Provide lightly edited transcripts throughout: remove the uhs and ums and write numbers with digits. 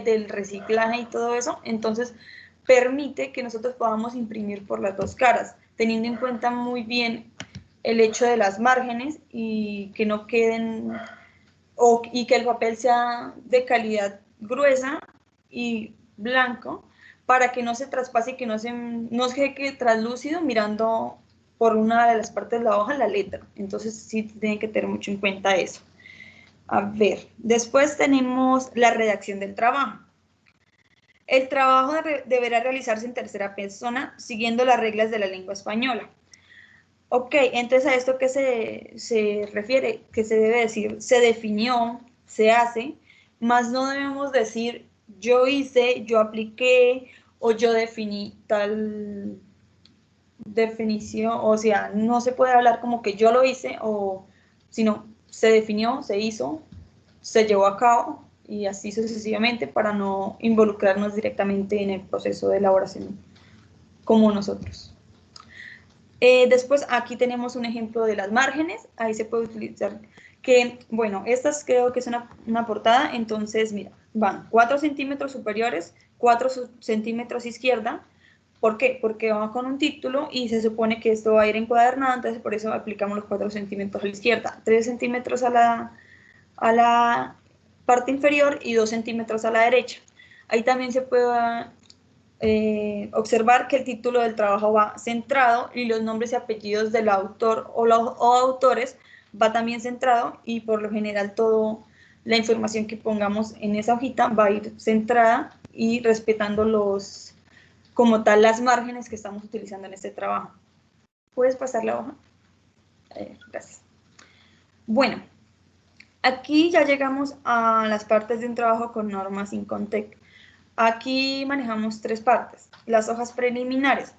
del reciclaje y todo eso, entonces permite que nosotros podamos imprimir por las dos caras, teniendo en cuenta muy bien el hecho de las márgenes y que no queden, y que el papel sea de calidad gruesa y blanco, para que no se traspase y que no se quede translúcido mirando por una de las partes de la hoja la letra. Entonces sí tienen que tener mucho en cuenta eso. A ver, después tenemos la redacción del trabajo. El trabajo deberá realizarse en tercera persona, siguiendo las reglas de la lengua española. Ok, entonces a esto que se refiere, que se debe decir, se definió, se hace, más no debemos decir yo hice, yo apliqué o yo definí tal definición, o sea, no se puede hablar como que yo lo hice, sino se definió, se hizo, se llevó a cabo y así sucesivamente para no involucrarnos directamente en el proceso de elaboración como nosotros. Después aquí tenemos un ejemplo de las márgenes, ahí se puede utilizar que, bueno, estas creo que es una portada, entonces mira, van 4 centímetros superiores, 4 centímetros izquierda. ¿Por qué? Porque va con un título y se supone que esto va a ir encuadernado, entonces por eso aplicamos los 4 centímetros a la izquierda, 3 centímetros a la parte inferior y 2 centímetros a la derecha. Ahí también se puede observar que el título del trabajo va centrado y los nombres y apellidos del autor o autores va también centrado, y por lo general toda la información que pongamos en esa hojita va a ir centrada y respetando como tal las márgenes que estamos utilizando en este trabajo. ¿Puedes pasar la hoja? Gracias. Bueno, aquí ya llegamos a las partes de un trabajo con normas Incontec. Aquí manejamos 3 partes. Las hojas preliminares.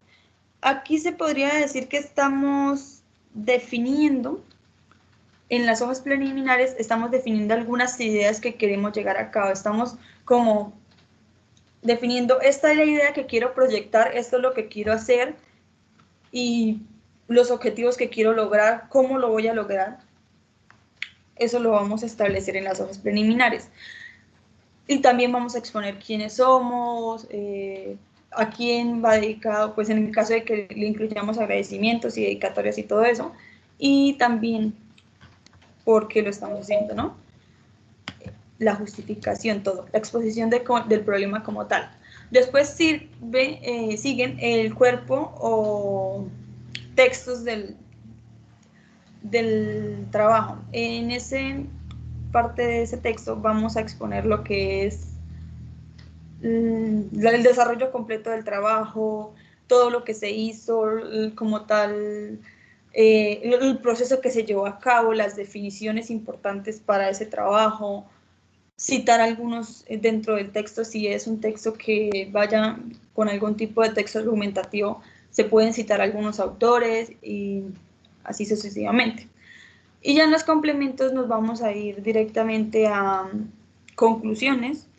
Aquí se podría decir que estamos definiendo, en las hojas preliminares, estamos definiendo algunas ideas que queremos llegar a cabo. Estamos como definiendo, esta es la idea que quiero proyectar, esto es lo que quiero hacer y los objetivos que quiero lograr, cómo lo voy a lograr. Eso lo vamos a establecer en las hojas preliminares. Y también vamos a exponer quiénes somos, a quién va dedicado, pues en el caso de que le incluyamos agradecimientos y dedicatorias y todo eso, y también por qué lo estamos haciendo, ¿no? La justificación, todo, la exposición del problema como tal. Después siguen el cuerpo o textos del trabajo. En ese parte de ese texto vamos a exponer lo que es el desarrollo completo del trabajo, todo lo que se hizo como tal, el proceso que se llevó a cabo, las definiciones importantes para ese trabajo, citar algunos dentro del texto, si es un texto que vaya con algún tipo de texto argumentativo, se pueden citar algunos autores y así sucesivamente. Y ya en los complementos nos vamos a ir directamente a conclusiones,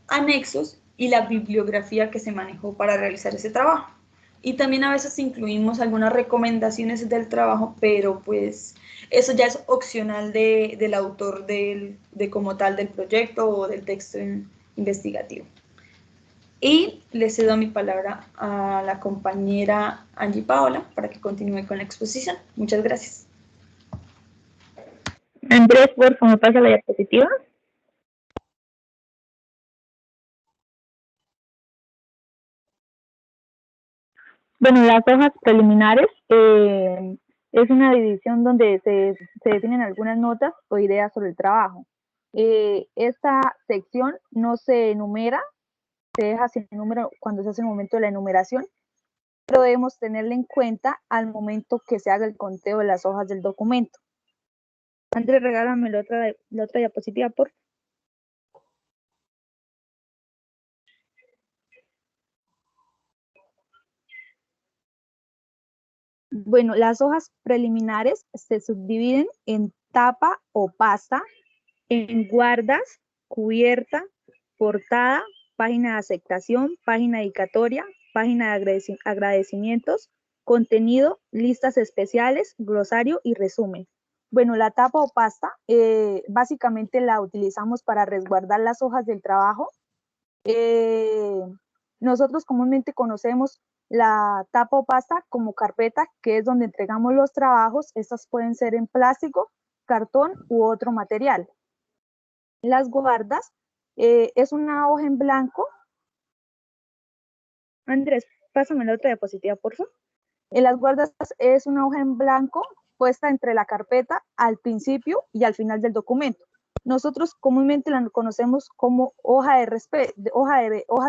anexos y la bibliografía que se manejó para realizar ese trabajo. Y también a veces incluimos algunas recomendaciones del trabajo, pero pues eso ya es opcional del autor como tal del proyecto o del texto investigativo. Y le cedo mi palabra a la compañera Angie Paola para que continúe con la exposición. Muchas gracias. Andrés, por favor, pasa la diapositiva. Bueno, las hojas preliminares es una división donde se definen algunas notas o ideas sobre el trabajo. Esta sección no se enumera, se deja sin número cuando se hace el momento de la enumeración, pero debemos tenerla en cuenta al momento que se haga el conteo de las hojas del documento. Andrés, regálame la otra diapositiva, por favor. Bueno, las hojas preliminares se subdividen en tapa o pasta, en guardas, cubierta, portada, página de aceptación, página dedicatoria, página de agradecimientos, contenido, listas especiales, glosario y resumen. Bueno, la tapa o pasta básicamente la utilizamos para resguardar las hojas del trabajo Nosotros comúnmente conocemos la tapa o pasta como carpeta, que es donde entregamos los trabajos. Estas pueden ser en plástico, cartón u otro material. Las guardas es una hoja en blanco. Andrés, pásame la otra diapositiva, por favor. Las guardas es una hoja en blanco puesta entre la carpeta al principio y al final del documento. Nosotros comúnmente la conocemos como hojas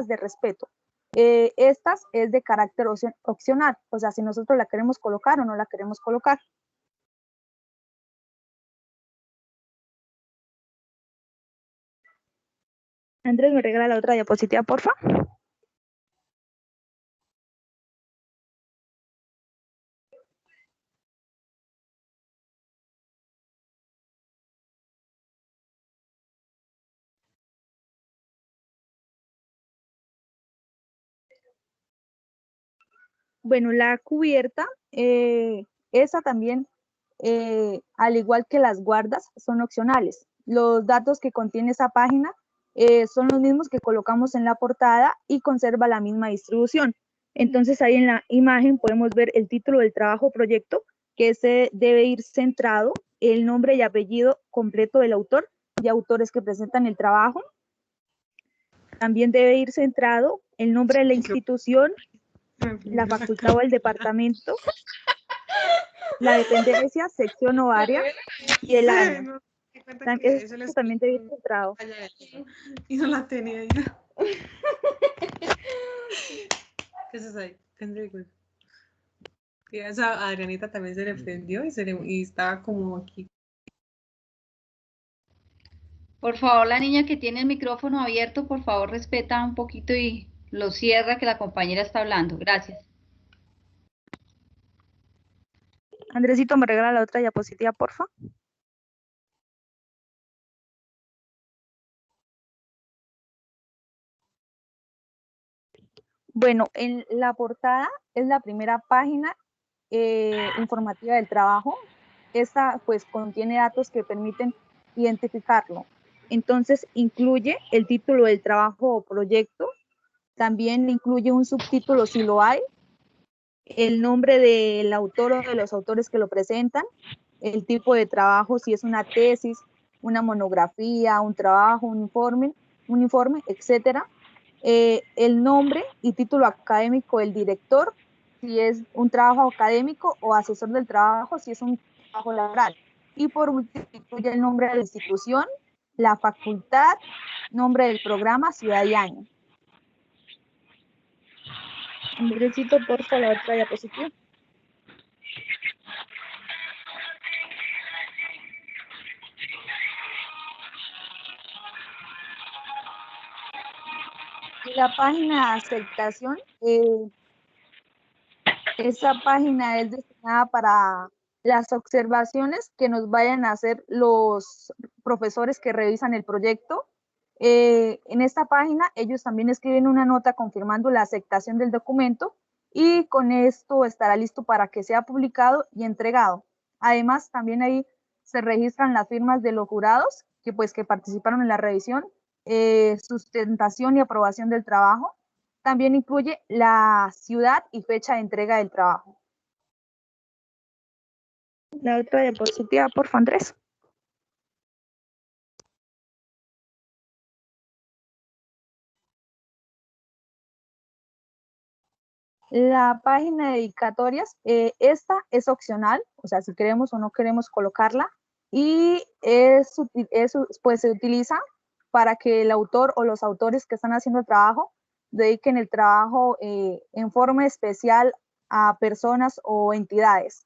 de respeto. Estas es de carácter opcional, o sea, si nosotros la queremos colocar o no la queremos colocar. Andrés, ¿me regala la otra diapositiva, porfa? Bueno, la cubierta, esa también, al igual que las guardas, son opcionales. Los datos que contiene esa página son los mismos que colocamos en la portada y conserva la misma distribución. Entonces ahí en la imagen podemos ver el título del trabajo o proyecto, que ese debe ir centrado, el nombre y apellido completo del autor y autores que presentan el trabajo. También debe ir centrado el nombre de la institución, la facultad o el departamento, la dependencia, sección o área y el año. Eso también debe ir centrado. Y no la tenía. ¿Qué es eso ahí? Y a Adrianita también se le prendió y estaba como aquí. Por favor, la niña que tiene el micrófono abierto, por favor, respeta un poquito y lo cierra, que la compañera está hablando. Gracias. Andresito, ¿me regala la otra diapositiva, porfa? Bueno, en la portada es la primera página informativa del trabajo. Esta pues contiene datos que permiten identificarlo. Entonces incluye el título del trabajo o proyecto, también incluye un subtítulo si lo hay, el nombre del autor o de los autores que lo presentan, el tipo de trabajo, si es una tesis, una monografía, un trabajo, un informe, etcétera. El nombre y título académico del director, si es un trabajo académico, o asesor del trabajo, si es un trabajo laboral. Y por último, incluye el nombre de la institución, la facultad, nombre del programa, ciudad y año. Andresito, por favor, la otra diapositiva. La página de aceptación, esa página es destinada para las observaciones que nos vayan a hacer los profesores que revisan el proyecto. En esta página ellos también escriben una nota confirmando la aceptación del documento y con esto estará listo para que sea publicado y entregado. Además, también ahí se registran las firmas de los jurados que participaron en la revisión, sustentación y aprobación del trabajo. También incluye la ciudad y fecha de entrega del trabajo. La otra diapositiva, por favor, Andrés. La página de dedicatorias, esta es opcional, o sea, si queremos o no queremos colocarla, y pues se utiliza para que el autor o los autores que están haciendo el trabajo dediquen el trabajo en forma especial a personas o entidades.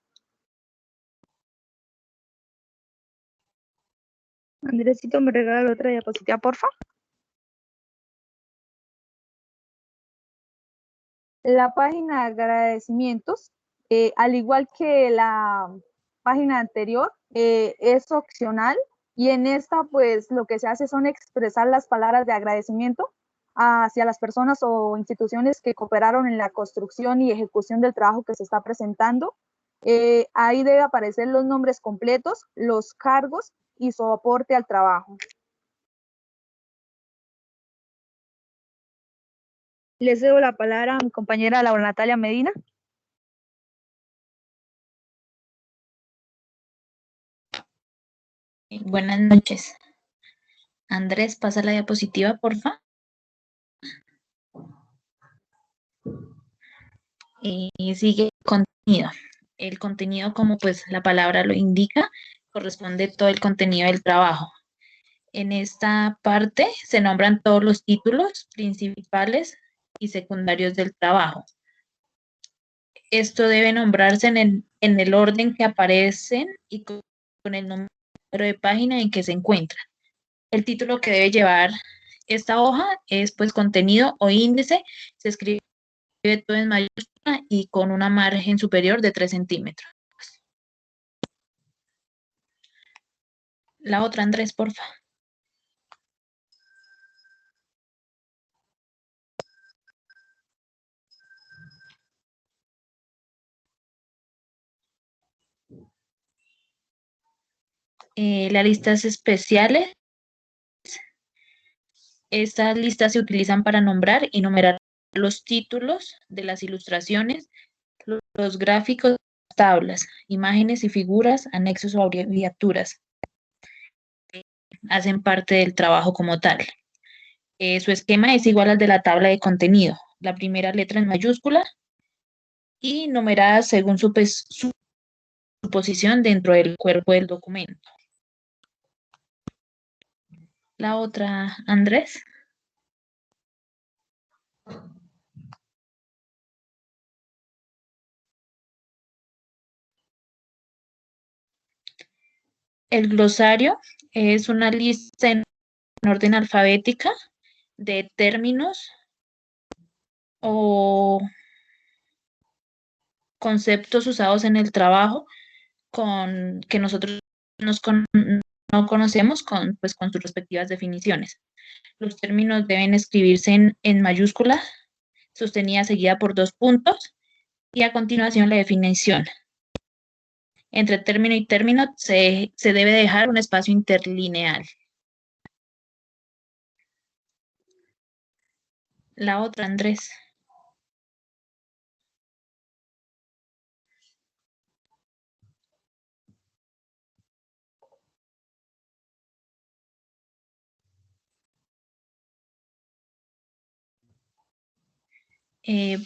Andresito, ¿me regala la otra diapositiva, por favor? La página de agradecimientos, al igual que la página anterior, es opcional, y en esta pues lo que se hace son expresar las palabras de agradecimiento hacia las personas o instituciones que cooperaron en la construcción y ejecución del trabajo que se está presentando. Ahí debe aparecer los nombres completos, los cargos y su aporte al trabajo. Le cedo la palabra a mi compañera Laura Natalia Medina. Buenas noches. Andrés, pasa la diapositiva, porfa. Y sigue el contenido. El contenido, como pues la palabra lo indica, corresponde todo el contenido del trabajo. En esta parte se nombran todos los títulos principales y secundarios del trabajo. Esto debe nombrarse en el orden que aparecen y con el número de página en que se encuentra. El título que debe llevar esta hoja es pues contenido o índice. Se escribe todo en mayúscula y con una margen superior de 3 centímetros. La otra, Andrés, porfa. Las listas especiales. Estas listas se utilizan para nombrar y numerar los títulos de las ilustraciones, los gráficos, tablas, imágenes y figuras, anexos o abreviaturas. Hacen parte del trabajo como tal. Su esquema es igual al de la tabla de contenido. La primera letra en mayúscula y numerada según su posición dentro del cuerpo del documento. La otra, Andrés. El glosario es una lista en orden alfabética de términos o conceptos usados en el trabajo que nosotros no conocemos pues, con sus respectivas definiciones. Los términos deben escribirse en mayúscula, sostenida seguida por 2 puntos, y a continuación la definición. Entre término y término se debe dejar un espacio interlineal. La otra, Andrés.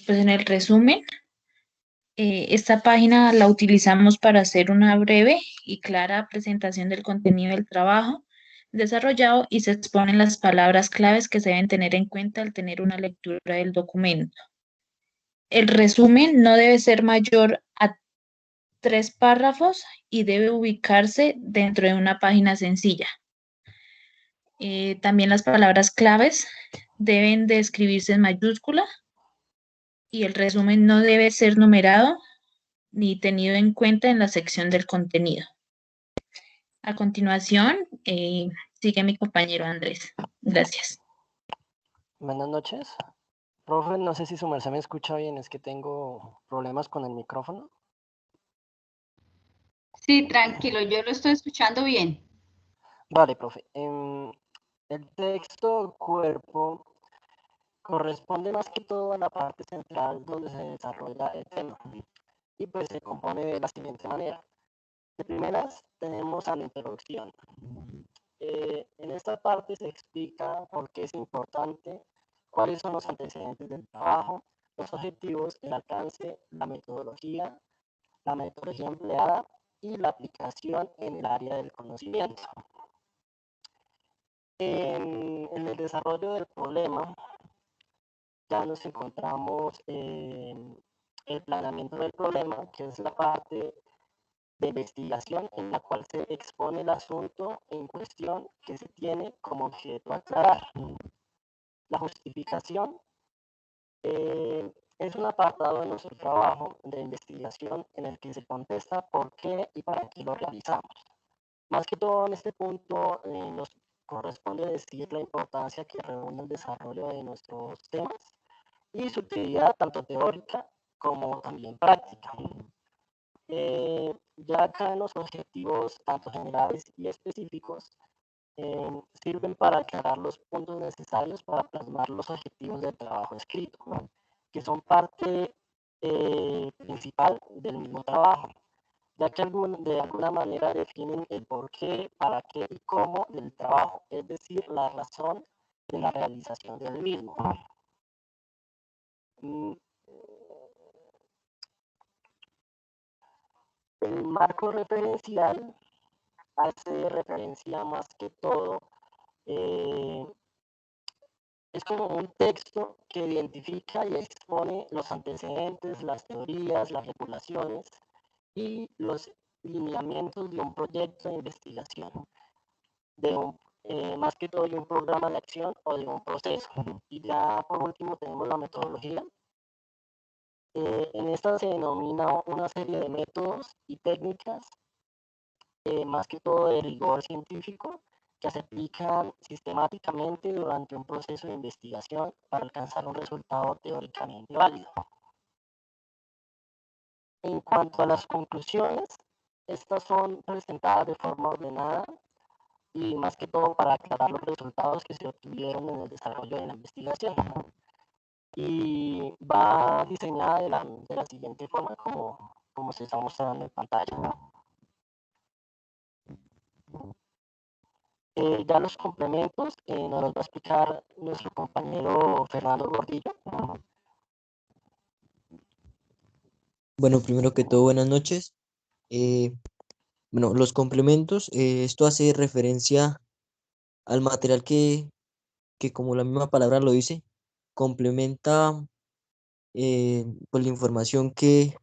Pues en el resumen, esta página la utilizamos para hacer una breve y clara presentación del contenido del trabajo desarrollado y se exponen las palabras claves que se deben tener en cuenta al tener una lectura del documento. El resumen no debe ser mayor a 3 párrafos y debe ubicarse dentro de una página sencilla. También las palabras claves deben de escribirse en mayúscula y el resumen no debe ser numerado ni tenido en cuenta en la sección del contenido. A continuación, sigue mi compañero Andrés. Gracias. Buenas noches. Profe, no sé si su merced me escucha bien, es que tengo problemas con el micrófono. Sí, tranquilo, yo lo estoy escuchando bien. Vale, profe. El texto cuerpo corresponde más que todo a la parte central donde se desarrolla el tema y pues se compone de la siguiente manera. De primeras tenemos a la introducción. En esta parte se explica por qué es importante, cuáles son los antecedentes del trabajo, los objetivos, el alcance, la metodología empleada y la aplicación en el área del conocimiento. En el desarrollo del problema ya nos encontramos en el planeamiento del problema, que es la parte de investigación en la cual se expone el asunto en cuestión que se tiene como objeto aclarar. La justificación es un apartado de nuestro trabajo de investigación en el que se contesta por qué y para qué lo realizamos. Más que todo en este punto nos corresponde decir la importancia que reúne el desarrollo de nuestros temas y su utilidad tanto teórica como también práctica. Ya acá en los objetivos tanto generales y específicos sirven para aclarar los puntos necesarios para plasmar los objetivos del trabajo escrito, que son parte principal del mismo trabajo, ya que de alguna manera definen el por qué, para qué y cómo del trabajo, es decir, la razón de la realización del mismo. El marco referencial hace referencia más que todo, es como un texto que identifica y expone los antecedentes, las teorías, las regulaciones y los lineamientos de un proyecto de investigación, más que todo de un programa de acción o de un proceso. Y ya por último tenemos la metodología. En esta se denomina una serie de métodos y técnicas, más que todo de rigor científico, que se aplican sistemáticamente durante un proceso de investigación para alcanzar un resultado teóricamente válido. En cuanto a las conclusiones, estas son presentadas de forma ordenada y más que todo para aclarar los resultados que se obtuvieron en el desarrollo de la investigación. Y va diseñada de la siguiente forma, como se está mostrando en pantalla. Ya los complementos nos los va a explicar nuestro compañero Fernando Gordillo. Bueno, primero que todo, buenas noches. Bueno, los complementos, esto hace referencia al material que como la misma palabra lo dice, complementa pues la información que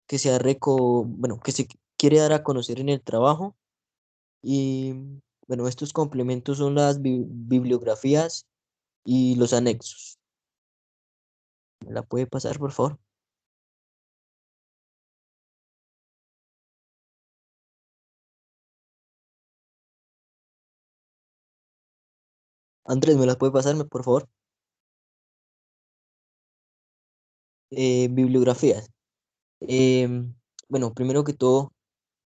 se bueno, que se quiere dar a conocer en el trabajo. Y bueno, estos complementos son las bibliografías y los anexos. ¿Me la puede pasar, por favor? Andrés, ¿me las puede pasarme, por favor? Bibliografías. Bueno, primero que todo,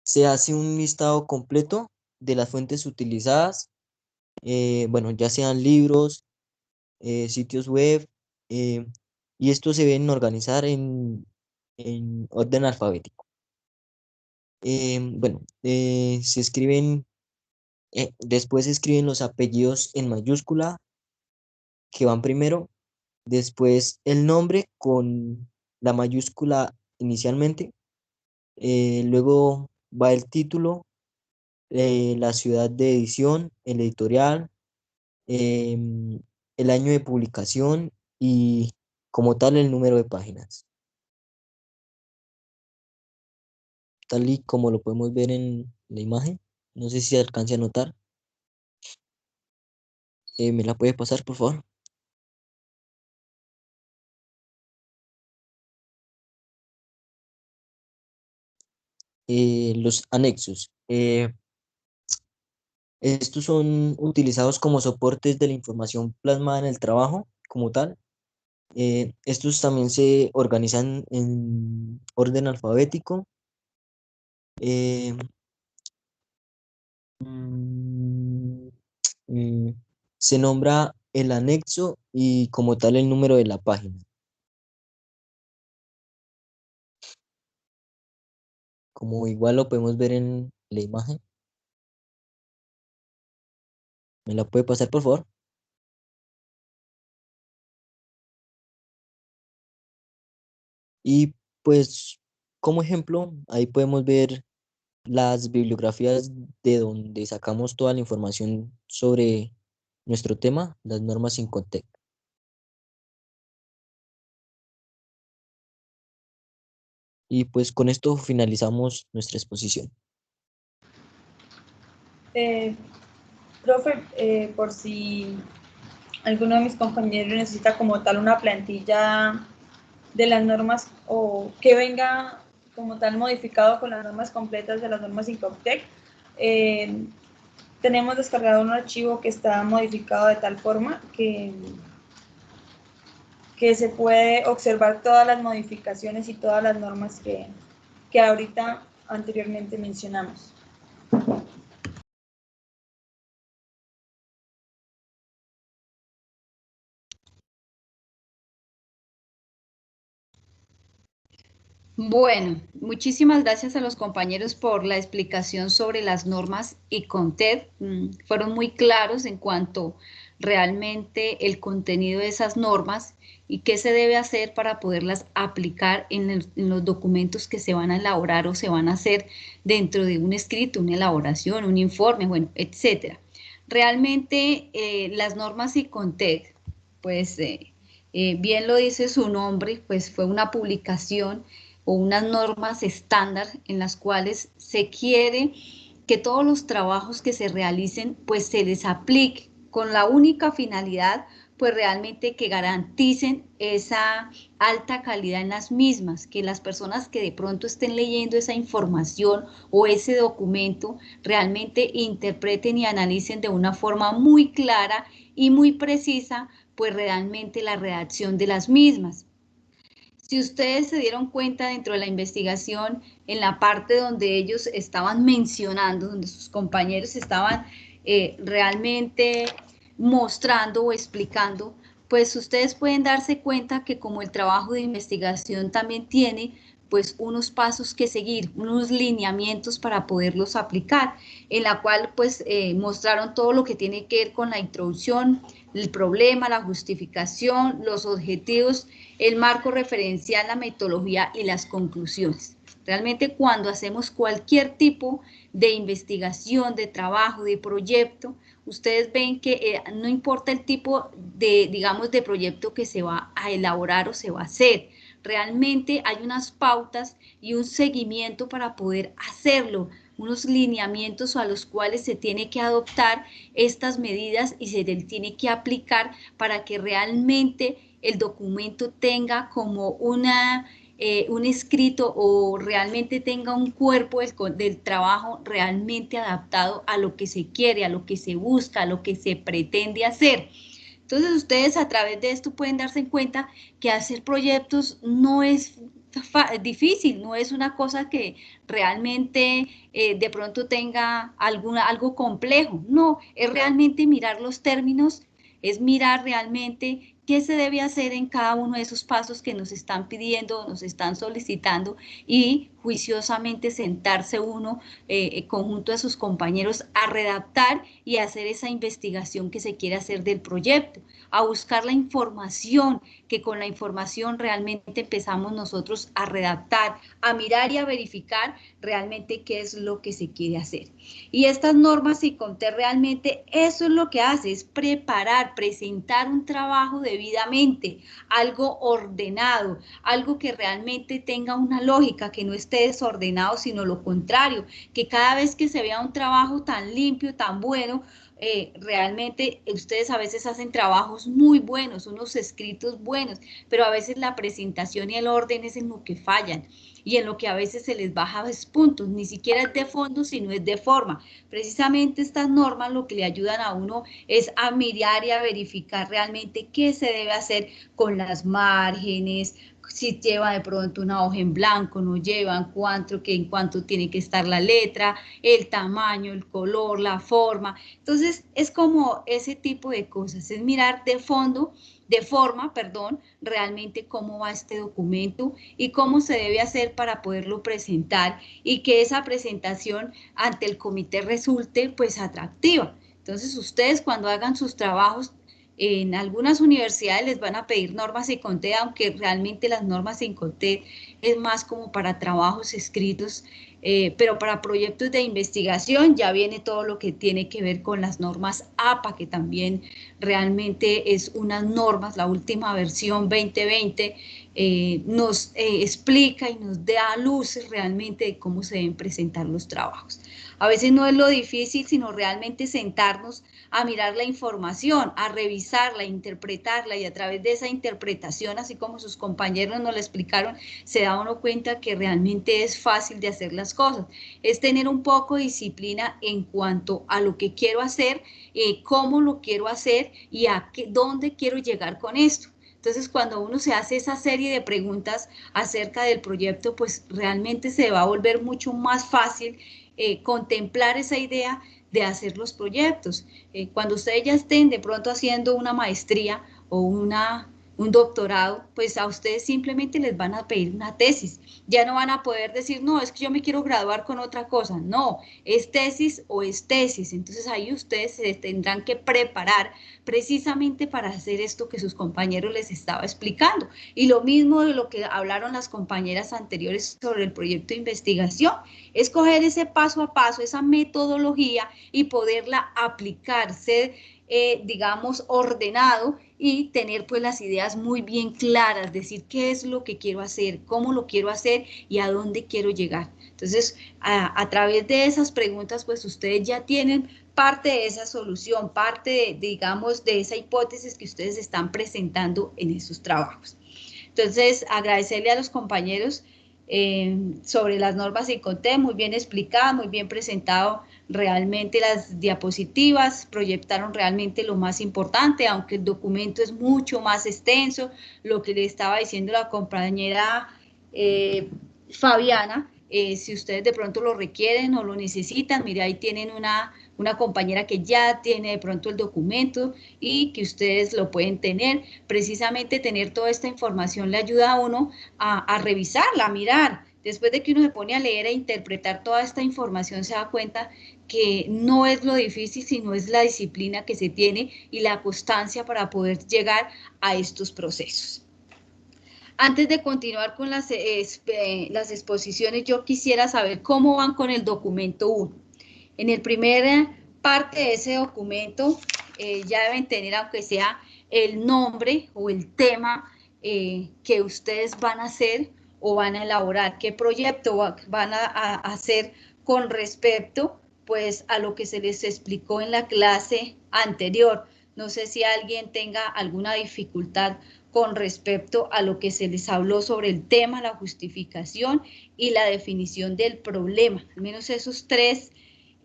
se hace un listado completo de las fuentes utilizadas, bueno, ya sean libros, sitios web, eh, y estos se deben organizar en orden alfabético. Bueno, después se escriben los apellidos en mayúscula que van primero, después el nombre con la mayúscula inicialmente, luego va el título, la ciudad de edición, el editorial, em, el año de publicación y como tal el número de páginas. Tal y como lo podemos ver en la imagen. No sé si se alcance a notar. ¿Me la puede pasar, por favor? Los anexos. Estos son utilizados como soportes de la información plasmada en el trabajo como tal. Estos también se organizan en orden alfabético. Eh, mm, mm, Se nombra el anexo y como tal el número de la página. Como igual lo podemos ver en la imagen. ¿Me la puede pasar, por favor? Y pues como ejemplo, ahí podemos ver las bibliografías de donde sacamos toda la información sobre nuestro tema, las normas Incotec. Y pues con esto finalizamos nuestra exposición. Profe, por si alguno de mis compañeros necesita como tal una plantilla de las normas o que venga como tal modificado con las normas completas de las normas Incotec, tenemos descargado un archivo que está modificado de tal forma que se puede observar todas las modificaciones y todas las normas que ahorita anteriormente mencionamos. Bueno, muchísimas gracias a los compañeros por la explicación sobre las normas y CONTED. Fueron muy claros en cuanto realmente el contenido de esas normas y qué se debe hacer para poderlas aplicar en los documentos que se van a elaborar o se van a hacer dentro de un escrito, una elaboración, un informe, bueno, etcétera. Realmente las normas y CONTED, pues bien lo dice su nombre, pues fue una publicación o unas normas estándar en las cuales se quiere que todos los trabajos que se realicen pues se les aplique con la única finalidad pues realmente que garanticen esa alta calidad en las mismas, que las personas que de pronto estén leyendo esa información o ese documento realmente interpreten y analicen de una forma muy clara y muy precisa pues realmente la redacción de las mismas. Si ustedes se dieron cuenta dentro de la investigación, en la parte donde ellos estaban mencionando, donde sus compañeros estaban realmente mostrando o explicando, pues ustedes pueden darse cuenta que como el trabajo de investigación también tiene pues unos pasos que seguir, unos lineamientos para poderlos aplicar, en la cual pues mostraron todo lo que tiene que ver con la introducción, el problema, la justificación, los objetivos, el marco referencial, la metodología y las conclusiones. Realmente cuando hacemos cualquier tipo de investigación, de trabajo, de proyecto, ustedes ven que no importa el tipo de, digamos, de proyecto que se va a elaborar o se va a hacer, realmente hay unas pautas y un seguimiento para poder hacerlo, unos lineamientos a los cuales se tiene que adoptar estas medidas y se tiene que aplicar para que realmente el documento tenga como un escrito o realmente tenga un cuerpo del trabajo realmente adaptado a lo que se quiere, a lo que se busca, a lo que se pretende hacer. Entonces ustedes a través de esto pueden darse cuenta que hacer proyectos no es difícil, no es una cosa que realmente de pronto tenga algo complejo, no, es realmente mirar los términos, es mirar realmente qué se debe hacer en cada uno de esos pasos que nos están pidiendo, nos están solicitando y juiciosamente sentarse uno conjunto a sus compañeros a redactar y a hacer esa investigación que se quiere hacer del proyecto, a buscar la información, que con la información realmente empezamos nosotros a redactar, a mirar y a verificar realmente qué es lo que se quiere hacer. Y estas normas y CONTED realmente eso es lo que hace, es preparar, presentar un trabajo debidamente, algo ordenado, algo que realmente tenga una lógica, que no esté desordenado, sino lo contrario, que cada vez que se vea un trabajo tan limpio, tan bueno, realmente ustedes a veces hacen trabajos muy buenos, unos escritos buenos, pero a veces la presentación y el orden es en lo que fallan y en lo que a veces se les baja puntos, ni siquiera es de fondo, sino es de forma. Precisamente estas normas lo que le ayudan a uno es a mirar y a verificar realmente qué se debe hacer con las márgenes, si lleva de pronto una hoja en blanco, no llevan, en cuánto tiene que estar la letra, el tamaño, el color, la forma. Entonces, es como ese tipo de cosas, es mirar de fondo, de forma, perdón, realmente cómo va este documento y cómo se debe hacer para poderlo presentar y que esa presentación ante el comité resulte pues atractiva. Entonces, ustedes cuando hagan sus trabajos, en algunas universidades les van a pedir normas y CONTED, aunque realmente las normas y CONTED es más como para trabajos escritos, pero para proyectos de investigación ya viene todo lo que tiene que ver con las normas APA, que también realmente es unas normas, la última versión 2020 nos explica y nos da luces realmente de cómo se deben presentar los trabajos. A veces no es lo difícil, sino realmente sentarnos a mirar la información, a revisarla, a interpretarla y a través de esa interpretación, así como sus compañeros nos lo explicaron, se da uno cuenta que realmente es fácil de hacer las cosas. Es tener un poco de disciplina en cuanto a lo que quiero hacer, cómo lo quiero hacer y dónde quiero llegar con esto. Entonces, cuando uno se hace esa serie de preguntas acerca del proyecto, pues realmente se va a volver mucho más fácil contemplar esa idea de hacer los proyectos. Cuando ustedes ya estén de pronto haciendo una maestría o una un doctorado, pues a ustedes simplemente les van a pedir una tesis. Ya no van a poder decir, no, es que yo me quiero graduar con otra cosa. No, es tesis o es tesis. Entonces ahí ustedes se tendrán que preparar precisamente para hacer esto que sus compañeros les estaba explicando. Y lo mismo de lo que hablaron las compañeras anteriores sobre el proyecto de investigación, es coger ese paso a paso, esa metodología y poderla aplicar, ser, digamos, ordenado y tener pues las ideas muy bien claras, decir qué es lo que quiero hacer, cómo lo quiero hacer y a dónde quiero llegar. Entonces, a través de esas preguntas, pues ustedes ya tienen parte de esa solución, parte de, digamos, de esa hipótesis que ustedes están presentando en esos trabajos. Entonces, agradecerle a los compañeros sobre las normas ICONTED, muy bien explicada, muy bien presentado realmente las diapositivas, proyectaron realmente lo más importante, aunque el documento es mucho más extenso, lo que le estaba diciendo la compañera Fabiana, si ustedes de pronto lo requieren o lo necesitan, mire, ahí tienen una compañera que ya tiene de pronto el documento y que ustedes lo pueden tener. Precisamente tener toda esta información le ayuda a uno a revisarla, a mirar. Después de que uno se pone a leer e interpretar toda esta información, se da cuenta que no es lo difícil, sino es la disciplina que se tiene y la constancia para poder llegar a estos procesos. Antes de continuar con las exposiciones, yo quisiera saber cómo van con el documento 1. En el primer parte de ese documento ya deben tener, aunque sea el nombre o el tema que ustedes van a hacer o van a elaborar, qué proyecto van a hacer con respecto pues a lo que se les explicó en la clase anterior. No sé si alguien tenga alguna dificultad con respecto a lo que se les habló sobre el tema, la justificación y la definición del problema. Al menos esos tres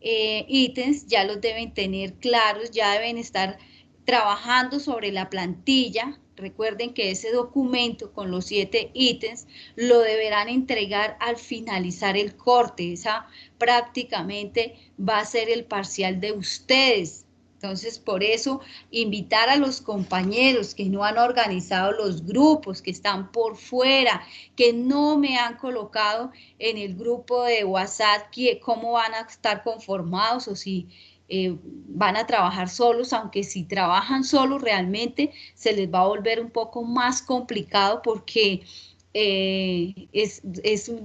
ítems ya los deben tener claros, ya deben estar trabajando sobre la plantilla. Recuerden que ese documento con los 7 ítems lo deberán entregar al finalizar el corte. Esa prácticamente va a ser el parcial de ustedes. Entonces, por eso, invitar a los compañeros que no han organizado los grupos, que están por fuera, que no me han colocado en el grupo de WhatsApp, cómo van a estar conformados o si van a trabajar solos, aunque si trabajan solos realmente se les va a volver un poco más complicado porque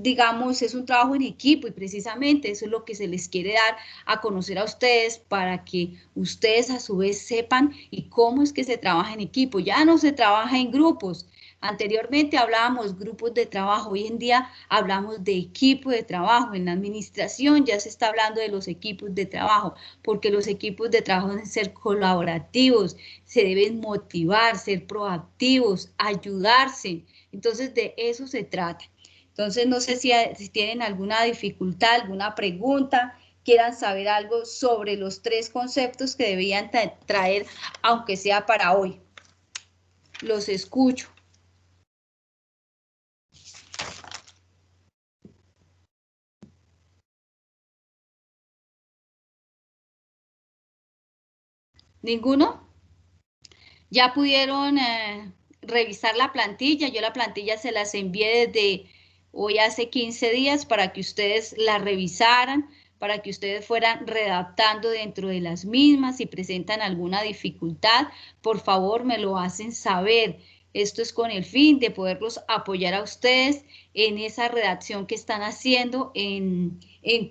digamos, es un trabajo en equipo y precisamente eso es lo que se les quiere dar a conocer a ustedes para que ustedes a su vez sepan y cómo es que se trabaja en equipo. Ya no se trabaja en grupos. Anteriormente hablábamos grupos de trabajo, hoy en día hablamos de equipo de trabajo. En la administración ya se está hablando de los equipos de trabajo, porque los equipos de trabajo deben ser colaborativos, se deben motivar, ser proactivos, ayudarse. Entonces, de eso se trata. Entonces, no sé si tienen alguna dificultad, alguna pregunta, quieran saber algo sobre los 3 conceptos que debían traer, aunque sea para hoy. Los escucho. ¿Ninguno? ¿Ya pudieron revisar la plantilla? Yo la plantilla se las envié desde hoy hace 15 días para que ustedes la revisaran, para que ustedes fueran redactando dentro de las mismas. Si presentan alguna dificultad, por favor me lo hacen saber. Esto es con el fin de poderlos apoyar a ustedes en esa redacción que están haciendo en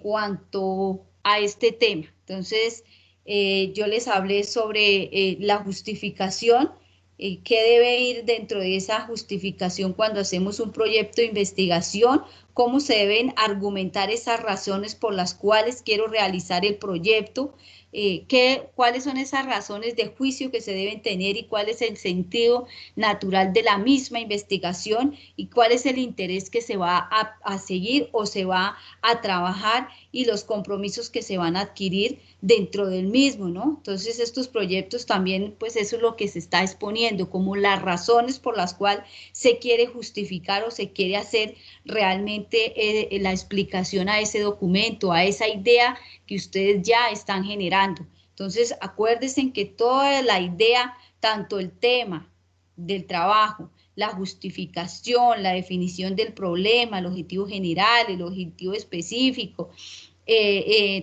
cuanto a este tema. Entonces, yo les hablé sobre la justificación, qué debe ir dentro de esa justificación cuando hacemos un proyecto de investigación, cómo se deben argumentar esas razones por las cuales quiero realizar el proyecto, cuáles son esas razones de juicio que se deben tener y cuál es el sentido natural de la misma investigación y cuál es el interés que se va a seguir o se va a trabajar y los compromisos que se van a adquirir dentro del mismo, ¿no? Entonces estos proyectos también, pues eso es lo que se está exponiendo, como las razones por las cuales se quiere justificar o se quiere hacer realmente la explicación a ese documento, a esa idea que ustedes ya están generando. Entonces acuérdense que toda la idea, tanto el tema del trabajo, la justificación, la definición del problema, el objetivo general, el objetivo específico,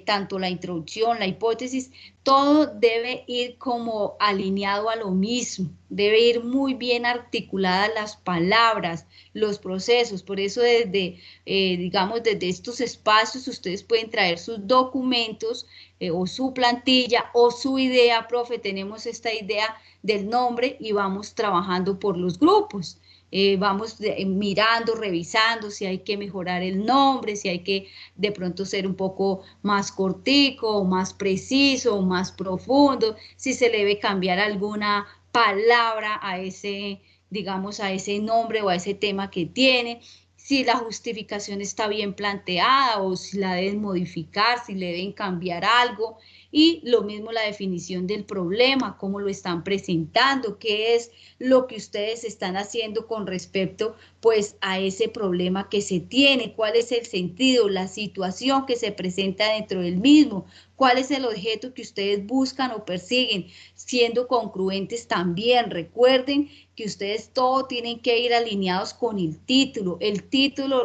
tanto la introducción, la hipótesis, todo debe ir como alineado a lo mismo, debe ir muy bien articuladas las palabras, los procesos. Por eso desde, digamos, desde estos espacios ustedes pueden traer sus documentos o su plantilla o su idea. Profe, tenemos esta idea del nombre y vamos trabajando por los grupos. Vamos mirando, revisando si hay que mejorar el nombre, si hay que de pronto ser un poco más cortico, más preciso, más profundo, si se le debe cambiar alguna palabra a ese, digamos, a ese nombre o a ese tema que tiene, si la justificación está bien planteada o si la deben modificar, si le deben cambiar algo. Y lo mismo la definición del problema, cómo lo están presentando, qué es lo que ustedes están haciendo con respecto pues a ese problema que se tiene, cuál es el sentido, la situación que se presenta dentro del mismo, cuál es el objeto que ustedes buscan o persiguen, siendo congruentes también. Recuerden que ustedes todo tienen que ir alineados con el título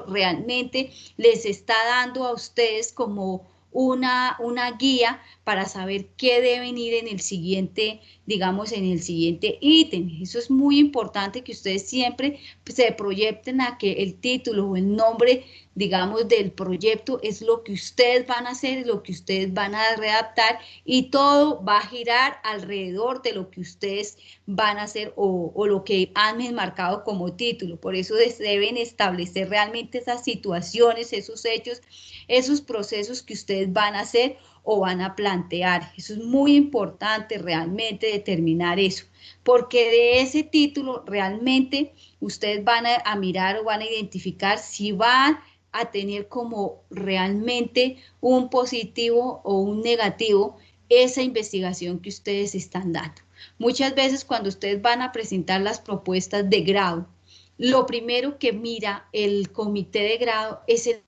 realmente les está dando a ustedes como una guía para saber qué deben ir en el siguiente, digamos, en el siguiente ítem. Eso es muy importante, que ustedes siempre se proyecten a que el título o el nombre, digamos, del proyecto es lo que ustedes van a hacer, lo que ustedes van a redactar, y todo va a girar alrededor de lo que ustedes van a hacer o lo que han marcado como título. Por eso deben establecer realmente esas situaciones, esos hechos, esos procesos que ustedes van a hacer o van a plantear. Eso es muy importante realmente determinar eso, porque de ese título realmente ustedes van a mirar o van a identificar si van a tener como realmente un positivo o un negativo esa investigación que ustedes están dando. Muchas veces cuando ustedes van a presentar las propuestas de grado, lo primero que mira el comité de grado es el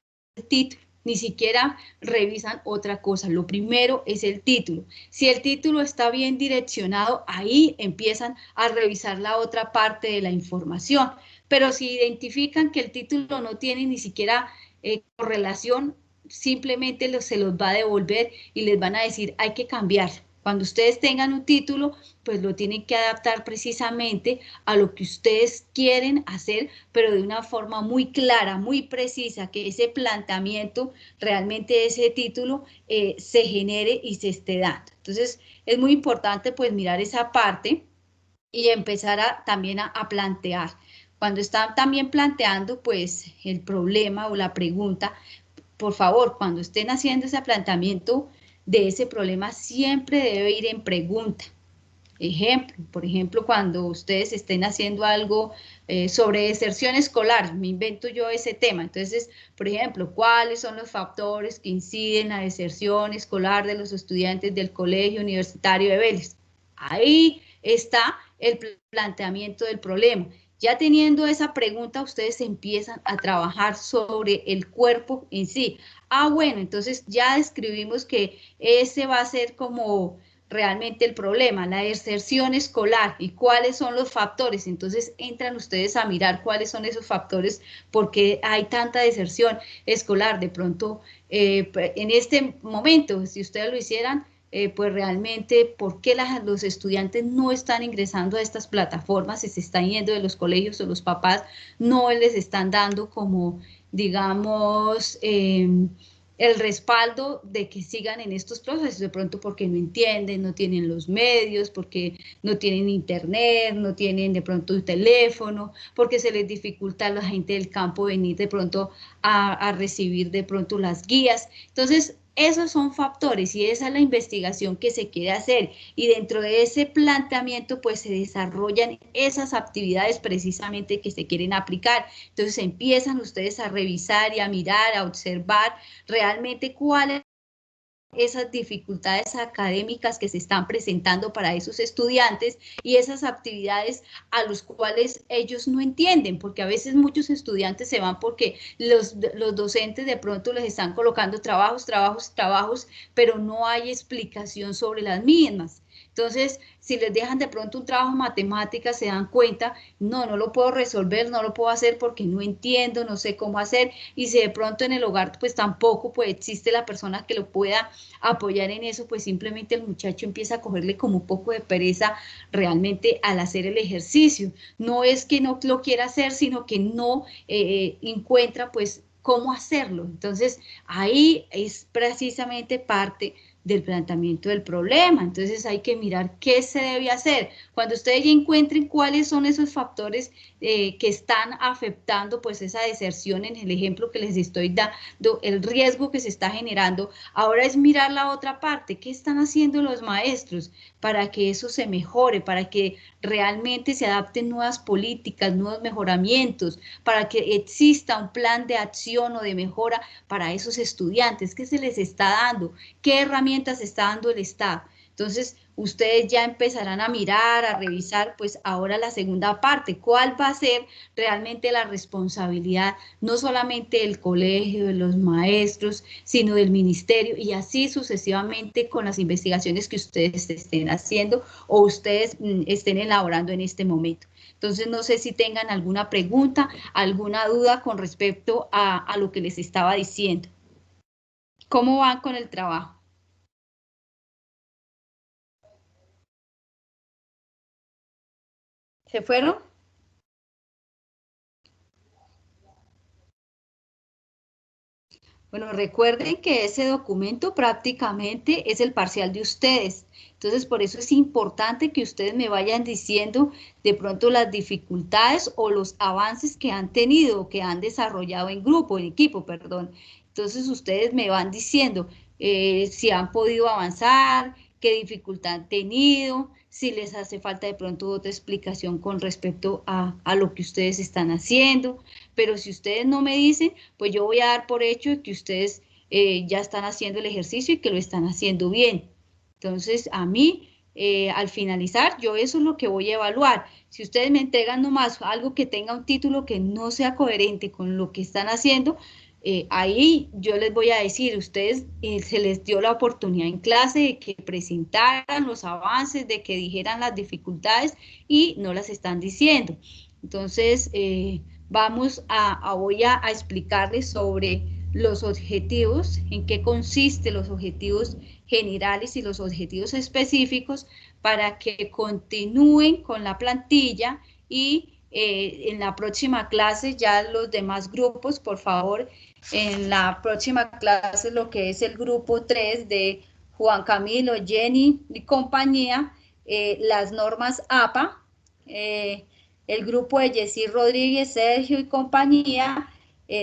título. Ni siquiera revisan otra cosa, lo primero es el título. Si el título está bien direccionado, ahí empiezan a revisar la otra parte de la información. Pero si identifican que el título no tiene ni siquiera correlación, simplemente se los va a devolver y les van a decir hay que cambiar. Cuando ustedes tengan un título, pues lo tienen que adaptar precisamente a lo que ustedes quieren hacer, pero de una forma muy clara, muy precisa, que ese planteamiento, realmente ese título, se genere y se esté dando. Entonces, es muy importante pues mirar esa parte y empezar también a plantear. Cuando están también planteando pues el problema o la pregunta, por favor, cuando estén haciendo ese planteamiento de ese problema, siempre debe ir en pregunta. Ejemplo, por ejemplo, cuando ustedes estén haciendo algo sobre deserción escolar, me invento yo ese tema. Entonces, por ejemplo, ¿cuáles son los factores que inciden en la deserción escolar de los estudiantes del Colegio Universitario de Vélez? Ahí está el planteamiento del problema. Ya teniendo esa pregunta, ustedes empiezan a trabajar sobre el cuerpo en sí. Ah, bueno, entonces ya describimos que ese va a ser como realmente el problema, la deserción escolar y cuáles son los factores. Entonces entran ustedes a mirar cuáles son esos factores, porque hay tanta deserción escolar. De pronto, en este momento, si ustedes lo hicieran, pues realmente, ¿por qué los estudiantes no están ingresando a estas plataformas? Si se están yendo de los colegios o los papás no les están dando como, digamos, el respaldo de que sigan en estos procesos, de pronto porque no entienden, no tienen los medios, porque no tienen internet, no tienen de pronto un teléfono, porque se les dificulta a la gente del campo venir de pronto a recibir de pronto las guías. Entonces, esos son factores y esa es la investigación que se quiere hacer, y dentro de ese planteamiento pues se desarrollan esas actividades precisamente que se quieren aplicar. Entonces empiezan ustedes a revisar y a mirar, a observar realmente cuáles esas dificultades académicas que se están presentando para esos estudiantes y esas actividades a los cuales ellos no entienden, porque a veces muchos estudiantes se van porque los docentes de pronto les están colocando trabajos, pero no hay explicación sobre las mismas. Entonces, si les dejan de pronto un trabajo de matemáticas, se dan cuenta, no lo puedo resolver, no lo puedo hacer porque no entiendo, no sé cómo hacer, y si de pronto en el hogar pues tampoco pues existe la persona que lo pueda apoyar en eso, pues simplemente el muchacho empieza a cogerle como un poco de pereza realmente al hacer el ejercicio. No es que no lo quiera hacer, sino que no encuentra pues cómo hacerlo. Entonces, ahí es precisamente parte del planteamiento del problema. Entonces hay que mirar qué se debe hacer. Cuando ustedes ya encuentren cuáles son esos factores que están afectando pues esa deserción en el ejemplo que les estoy dando, el riesgo que se está generando, ahora es mirar la otra parte. ¿Qué están haciendo los maestros para que eso se mejore, para que realmente se adapten nuevas políticas, nuevos mejoramientos, para que exista un plan de acción o de mejora para esos estudiantes? ¿Qué se les está dando? ¿Qué herramientas está dando el Estado? Entonces, ustedes ya empezarán a mirar, a revisar, pues ahora la segunda parte, ¿cuál va a ser realmente la responsabilidad, no solamente del colegio, de los maestros, sino del ministerio, y así sucesivamente con las investigaciones que ustedes estén haciendo o ustedes estén elaborando en este momento? Entonces, no sé si tengan alguna pregunta, alguna duda con respecto a lo que les estaba diciendo. ¿Cómo van con el trabajo? ¿Se fueron? Bueno, recuerden que ese documento prácticamente es el parcial de ustedes. Entonces, por eso es importante que ustedes me vayan diciendo de pronto las dificultades o los avances que han tenido, que han desarrollado en grupo, en equipo, perdón. Entonces, ustedes me van diciendo si han podido avanzar, qué dificultad han tenido, si les hace falta de pronto otra explicación con respecto a lo que ustedes están haciendo. Pero si ustedes no me dicen, pues yo voy a dar por hecho que ustedes ya están haciendo el ejercicio y que lo están haciendo bien. Entonces, a mí, al finalizar, yo eso es lo que voy a evaluar. Si ustedes me entregan nomás algo que tenga un título que no sea coherente con lo que están haciendo, ahí yo les voy a decir, ustedes se les dio la oportunidad en clase de que presentaran los avances, de que dijeran las dificultades y no las están diciendo. Entonces, voy a explicarles sobre los objetivos, en qué consisten los objetivos generales y los objetivos específicos para que continúen con la plantilla y en la próxima clase ya los demás grupos, por favor, en la próxima clase lo que es el grupo 3 de Juan Camilo, Jenny y compañía, las normas APA, el grupo de Jessy Rodríguez, Sergio y compañía,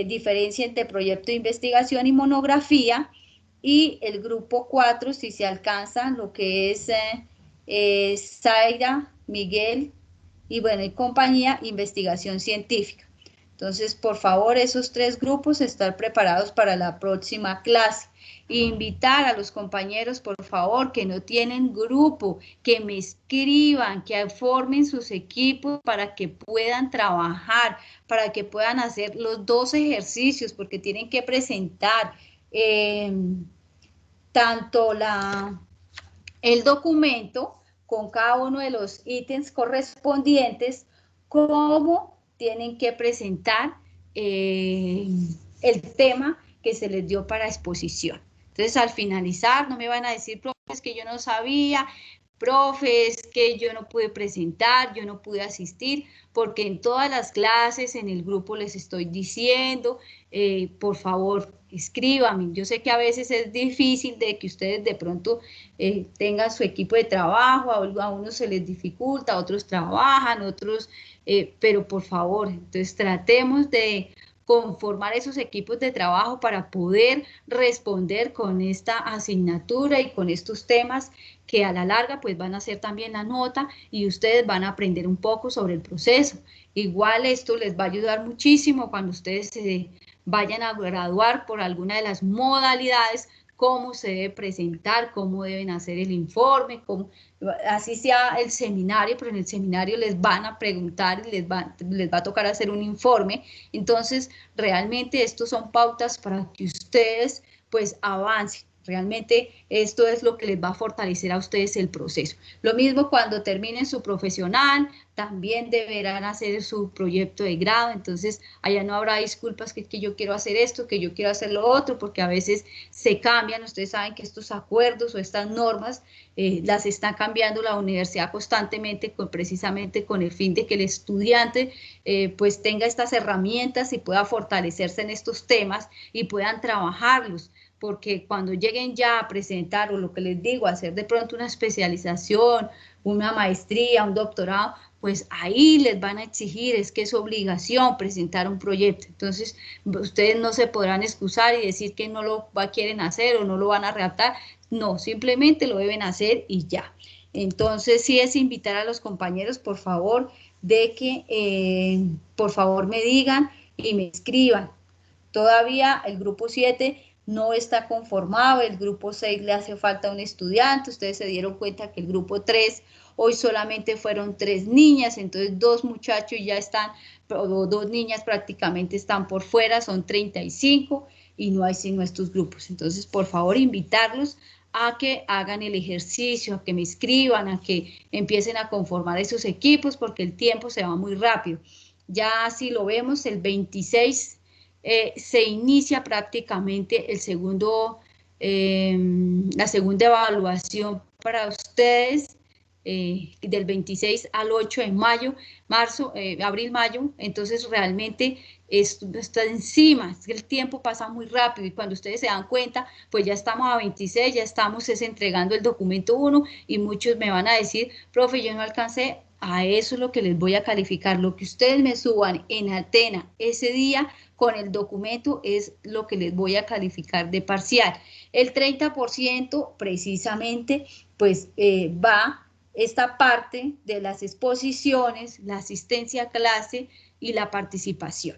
diferencia entre proyecto de investigación y monografía, y el grupo 4, si se alcanza, lo que es Zaira, Miguel y bueno, y compañía, investigación científica. Entonces, por favor, esos 3 grupos estar preparados para la próxima clase. Invitar a los compañeros, por favor, que no tienen grupo, que me escriban, que formen sus equipos para que puedan trabajar, para que puedan hacer los 2 ejercicios, porque tienen que presentar tanto el documento con cada uno de los ítems correspondientes, como tienen que presentar el tema que se les dio para exposición. Entonces, al finalizar, no me van a decir, profes, que yo no sabía, profes, que yo no pude presentar, yo no pude asistir, porque en todas las clases, en el grupo les estoy diciendo, por favor, escríbanme. Yo sé que a veces es difícil de que ustedes de pronto tengan su equipo de trabajo, a unos se les dificulta, a otros trabajan, otros, pero por favor, entonces tratemos de conformar esos equipos de trabajo para poder responder con esta asignatura y con estos temas que a la larga pues van a ser también la nota y ustedes van a aprender un poco sobre el proceso. Igual esto les va a ayudar muchísimo cuando ustedes se vayan a graduar por alguna de las modalidades, cómo se debe presentar, cómo deben hacer el informe, así sea el seminario, pero en el seminario les van a preguntar y les va a tocar hacer un informe. Entonces, realmente estos son pautas para que ustedes pues avancen. Realmente esto es lo que les va a fortalecer a ustedes el proceso. Lo mismo cuando terminen su profesional, también deberán hacer su proyecto de grado, entonces allá no habrá disculpas que yo quiero hacer esto, que yo quiero hacer lo otro, porque a veces se cambian. Ustedes saben que estos acuerdos o estas normas las está cambiando la universidad constantemente, precisamente con el fin de que el estudiante pues tenga estas herramientas y pueda fortalecerse en estos temas y puedan trabajarlos, porque cuando lleguen ya a presentar, o lo que les digo, a hacer de pronto una especialización, una maestría, un doctorado, pues ahí les van a exigir, es que es obligación presentar un proyecto. Entonces, ustedes no se podrán excusar y decir que no lo quieren hacer o no lo van a redactar. No, simplemente lo deben hacer y ya. Entonces, sí es invitar a los compañeros, por favor, de que por favor me digan y me escriban. Todavía el grupo 7 no está conformado, el grupo 6 le hace falta un estudiante. Ustedes se dieron cuenta que el grupo 3 hoy solamente fueron 3 niñas, entonces 2 muchachos ya están, o 2 niñas prácticamente están por fuera, son 35 y no hay sino estos grupos. Entonces, por favor, invitarlos a que hagan el ejercicio, a que me escriban, a que empiecen a conformar esos equipos, porque el tiempo se va muy rápido. Ya si lo vemos, el 26 se inicia prácticamente el segundo, la segunda evaluación para ustedes, del 26 al 8 de mayo, abril, mayo. Entonces realmente esto está encima, es que el tiempo pasa muy rápido y cuando ustedes se dan cuenta, pues ya estamos a 26, ya estamos entregando el documento 1 y muchos me van a decir, profe, yo no alcancé. A eso es lo que les voy a calificar, lo que ustedes me suban en Atena ese día con el documento es lo que les voy a calificar de parcial. El 30% precisamente pues va esta parte de las exposiciones, la asistencia a clase y la participación.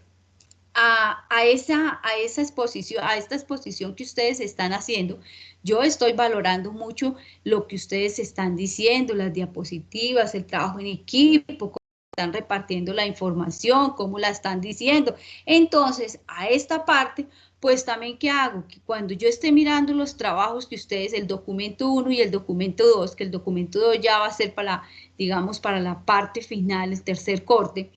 A esta exposición que ustedes están haciendo, yo estoy valorando mucho lo que ustedes están diciendo, las diapositivas, el trabajo en equipo, cómo están repartiendo la información, cómo la están diciendo. Entonces, a esta parte, pues también, ¿qué hago? Que cuando yo esté mirando los trabajos que ustedes, el documento 1 y el documento 2, que el documento 2 ya va a ser para, digamos, para la parte final, el tercer corte,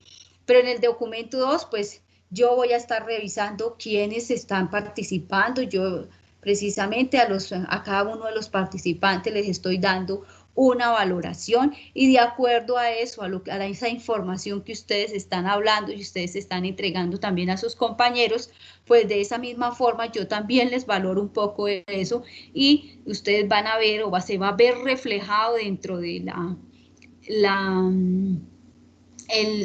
pero en el documento 2, pues, yo voy a estar revisando quiénes están participando. Yo precisamente a cada uno de los participantes les estoy dando una valoración y de acuerdo a eso, a esa información que ustedes están hablando y ustedes están entregando también a sus compañeros, pues de esa misma forma yo también les valoro un poco eso y ustedes van a ver se va a ver reflejado dentro de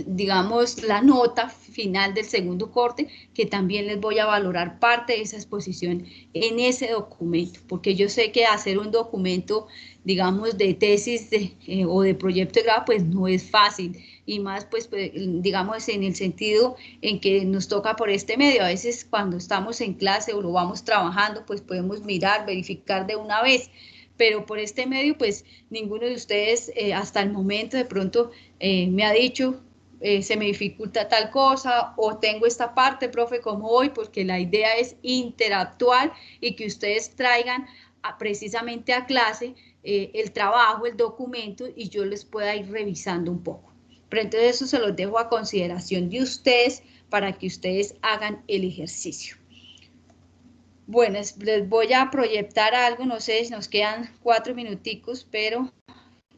digamos, la nota final del segundo corte, que también les voy a valorar parte de esa exposición en ese documento, porque yo sé que hacer un documento, digamos, de tesis o de proyecto de grado, pues no es fácil, y más, pues, digamos, en el sentido en que nos toca por este medio. A veces cuando estamos en clase o lo vamos trabajando, pues podemos mirar, verificar de una vez, pero por este medio, pues ninguno de ustedes hasta el momento de pronto me ha dicho, se me dificulta tal cosa, o tengo esta parte, profe, como hoy, porque la idea es interactuar y que ustedes traigan precisamente a clase el trabajo, el documento, y yo les pueda ir revisando un poco. Pero entonces eso se los dejo a consideración de ustedes para que ustedes hagan el ejercicio. Bueno, les voy a proyectar algo, no sé, nos quedan 4 minuticos, pero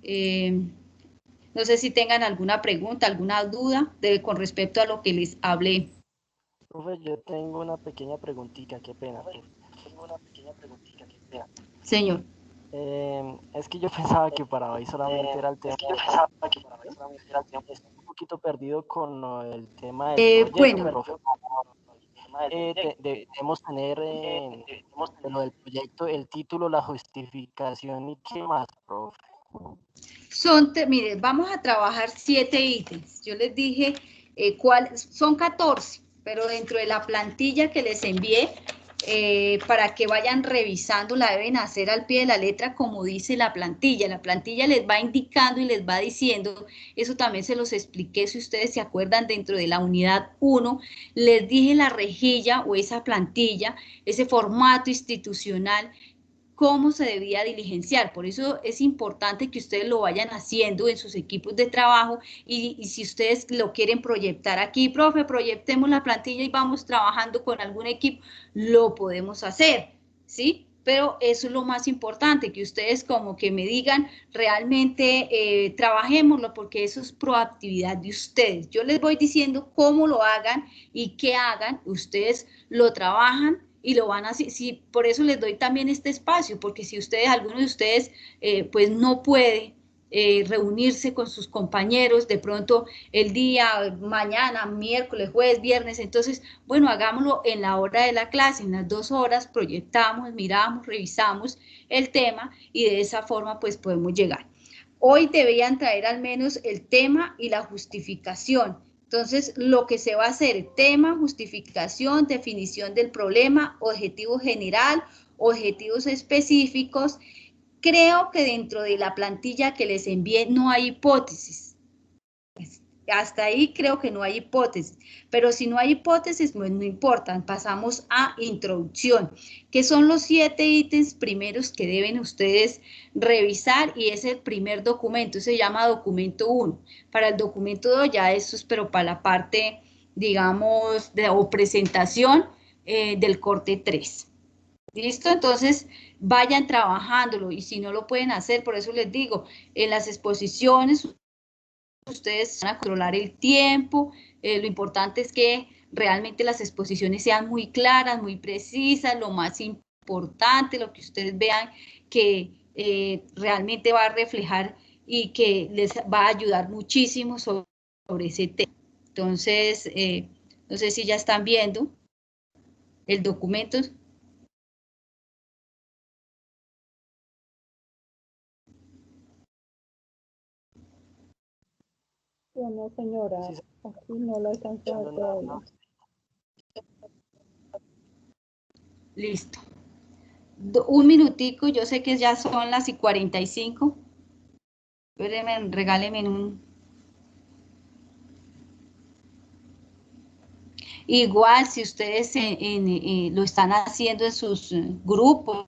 no sé si tengan alguna pregunta, alguna duda con respecto a lo que les hablé. Profe, yo tengo una pequeña preguntita, qué pena. Señor. Es que yo pensaba que para hoy solamente era el tema. Estoy un poquito perdido con el tema del proyecto, bueno, profe. Debemos tener lo del proyecto, el título, la justificación y qué más, profe. Mire, vamos a trabajar 7 ítems. Yo les dije son 14, pero dentro de la plantilla que les envié, para que vayan revisando, la deben hacer al pie de la letra como dice la plantilla. La plantilla les va indicando y les va diciendo, eso también se los expliqué, si ustedes se acuerdan, dentro de la unidad 1, les dije la rejilla o esa plantilla, ese formato institucional, cómo se debía diligenciar. Por eso es importante que ustedes lo vayan haciendo en sus equipos de trabajo y si ustedes lo quieren proyectar aquí, profe, proyectemos la plantilla y vamos trabajando con algún equipo, lo podemos hacer, ¿sí? Pero eso es lo más importante, que ustedes como que me digan realmente trabajémoslo, porque eso es proactividad de ustedes. Yo les voy diciendo cómo lo hagan y qué hagan, ustedes lo trabajan y lo van a hacer. Sí, por eso les doy también este espacio, porque si ustedes, alguno de ustedes, pues no puede reunirse con sus compañeros de pronto el día, mañana, miércoles, jueves, viernes, entonces, bueno, hagámoslo en la hora de la clase, en las 2 horas, proyectamos, miramos, revisamos el tema y de esa forma pues podemos llegar. Hoy deberían traer al menos el tema y la justificación. Entonces, lo que se va a hacer, tema, justificación, definición del problema, objetivo general, objetivos específicos. Creo que dentro de la plantilla que les envié no hay hipótesis. Hasta ahí creo que no hay hipótesis, pero si no hay hipótesis, pues no importa, pasamos a introducción, que son los 7 ítems primeros que deben ustedes revisar y es el primer documento, se llama documento 1. Para el documento 2 ya eso es, pero para la parte, digamos, o presentación del corte 3. ¿Listo? Entonces, vayan trabajándolo y si no lo pueden hacer, por eso les digo, en las exposiciones ustedes van a controlar el tiempo, lo importante es que realmente las exposiciones sean muy claras, muy precisas, lo más importante, lo que ustedes vean que realmente va a reflejar y que les va a ayudar muchísimo sobre ese tema. Entonces, no sé si ya están viendo el documento. No, señora, Sí, aquí no lo alcanzó a ver todavía. Listo. Un minutico, yo sé que ya son las 45. Espérenme, regálenme un... Igual, si ustedes lo están haciendo en sus grupos,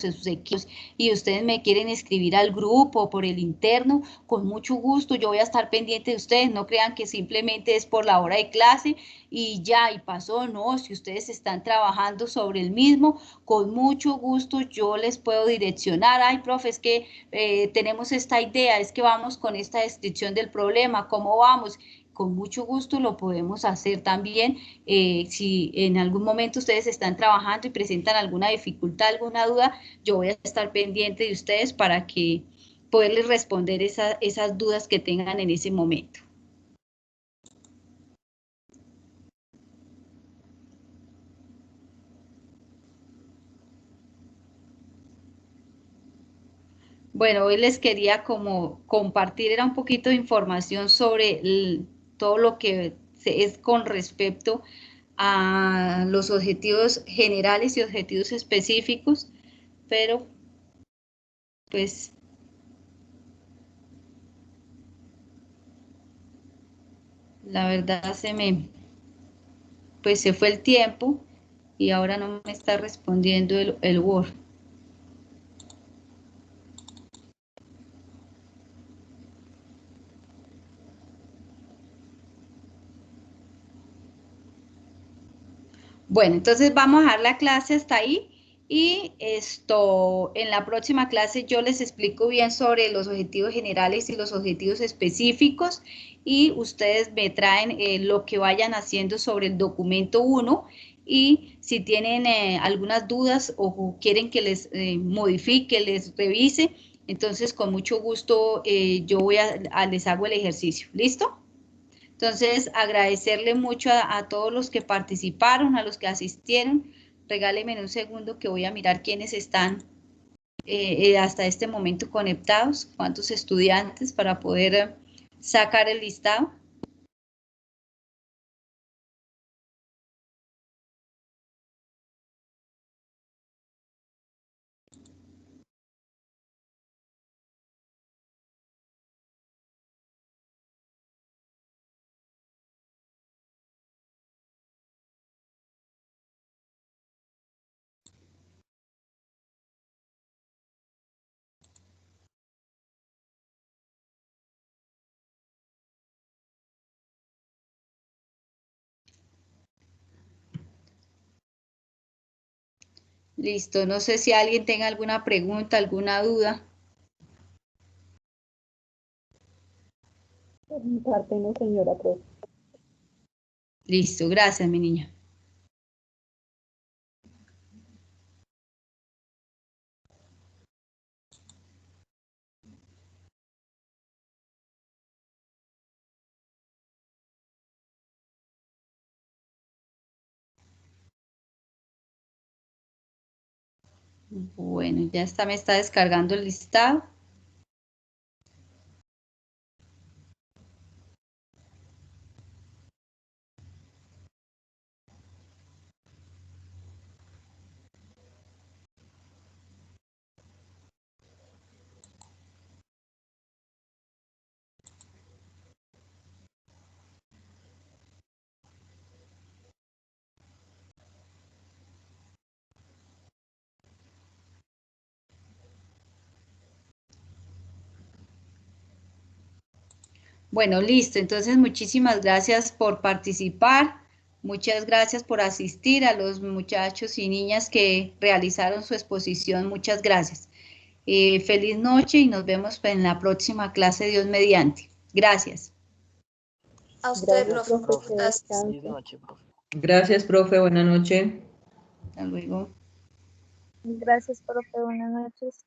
en sus equipos, y ustedes me quieren escribir al grupo por el interno, con mucho gusto, yo voy a estar pendiente de ustedes, no crean que simplemente es por la hora de clase y ya, y pasó, no, si ustedes están trabajando sobre el mismo, con mucho gusto yo les puedo direccionar, ay, profe, es que tenemos esta idea, es que vamos con esta descripción del problema, ¿cómo vamos? Con mucho gusto lo podemos hacer también. Si en algún momento ustedes están trabajando y presentan alguna dificultad, alguna duda, yo voy a estar pendiente de ustedes para que poderles responder esas dudas que tengan en ese momento. Bueno, hoy les quería como compartir, era un poquito de información sobre todo lo que es con respecto a los objetivos generales y objetivos específicos, pero pues la verdad pues se fue el tiempo y ahora no me está respondiendo el Word. Bueno, entonces vamos a dejar la clase hasta ahí y en la próxima clase yo les explico bien sobre los objetivos generales y los objetivos específicos y ustedes me traen lo que vayan haciendo sobre el documento 1 y si tienen algunas dudas o quieren que les modifique, les revise, entonces con mucho gusto yo les hago el ejercicio. ¿Listo? Entonces, agradecerle mucho a todos los que participaron, a los que asistieron. Regálenme un segundo que voy a mirar quiénes están hasta este momento conectados, cuántos estudiantes para poder sacar el listado. Listo, no sé si alguien tenga alguna pregunta, alguna duda. Por mi parte no, señora profe. Listo, gracias, mi niña. Bueno, ya está, me está descargando el listado. Bueno, listo. Entonces, muchísimas gracias por participar. Muchas gracias por asistir a los muchachos y niñas que realizaron su exposición. Muchas gracias. Feliz noche y nos vemos en la próxima clase, Dios mediante. Gracias. A usted, Gracias, profe. profe, que Gracias. Feliz descanse. noche, profe. Gracias, profe. Buenas noches. Hasta luego. Gracias, profe, buenas noches.